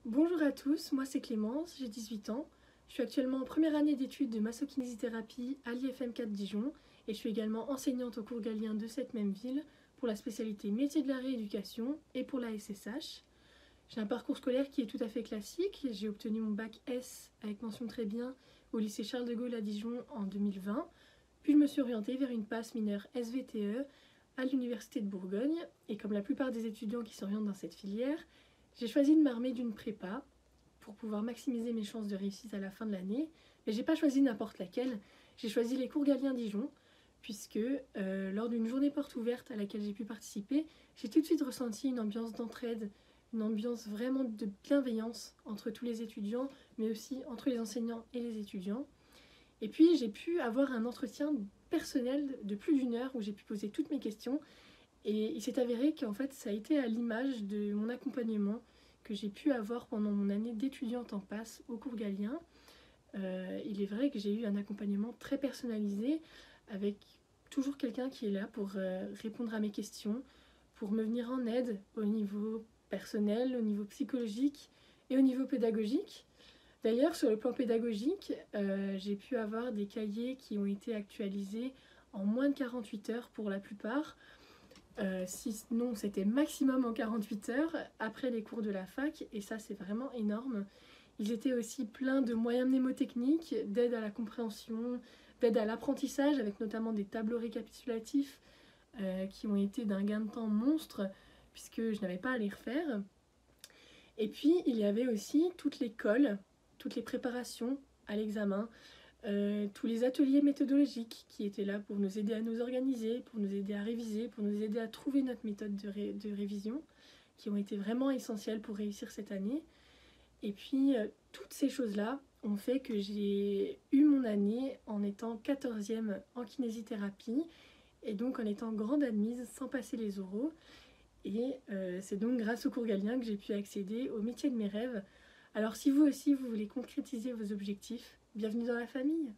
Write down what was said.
Bonjour à tous, moi c'est Clémence, j'ai 18 ans. Je suis actuellement en première année d'études de massokinésithérapie à l'IFM 4 Dijon et je suis également enseignante au cours Galien de cette même ville pour la spécialité métier de la rééducation et pour la SSH. J'ai un parcours scolaire qui est tout à fait classique. J'ai obtenu mon bac S avec mention très bien au lycée Charles de Gaulle à Dijon en 2020. Puis je me suis orientée vers une passe mineure SVTE à l'Université de Bourgogne. Et comme la plupart des étudiants qui s'orientent dans cette filière, j'ai choisi de m'armer d'une prépa pour pouvoir maximiser mes chances de réussite à la fin de l'année. Mais j'ai pas choisi n'importe laquelle. J'ai choisi les cours Galien Dijon puisque lors d'une journée porte ouverte à laquelle j'ai pu participer, j'ai tout de suite ressenti une ambiance d'entraide, une ambiance vraiment de bienveillance entre tous les étudiants, mais aussi entre les enseignants et les étudiants. Et puis j'ai pu avoir un entretien personnel de plus d'une heure où j'ai pu poser toutes mes questions. Et il s'est avéré qu'en fait ça a été à l'image de mon accompagnement que j'ai pu avoir pendant mon année d'étudiante en passe au cours Galien. Il est vrai que j'ai eu un accompagnement très personnalisé avec toujours quelqu'un qui est là pour répondre à mes questions, pour me venir en aide au niveau personnel, au niveau psychologique et au niveau pédagogique. D'ailleurs, sur le plan pédagogique, j'ai pu avoir des cahiers qui ont été actualisés en moins de 48 heures pour la plupart. Sinon, c'était maximum en 48 heures après les cours de la fac, et ça, c'est vraiment énorme. Ils étaient aussi pleins de moyens mnémotechniques, d'aide à la compréhension, d'aide à l'apprentissage, avec notamment des tableaux récapitulatifs qui ont été d'un gain de temps monstre, puisque je n'avais pas à les refaire. Et puis, il y avait aussi toute l'école, toutes les préparations à l'examen, tous les ateliers méthodologiques qui étaient là pour nous aider à nous organiser, pour nous aider à réviser, pour nous aider à trouver notre méthode de révision, qui ont été vraiment essentielles pour réussir cette année. Et puis, toutes ces choses-là ont fait que j'ai eu mon année en étant 14e en kinésithérapie et donc en étant grande admise sans passer les oraux. Et c'est donc grâce au cours Galien que j'ai pu accéder au métier de mes rêves. Alors si vous aussi vous voulez concrétiser vos objectifs, bienvenue dans la famille!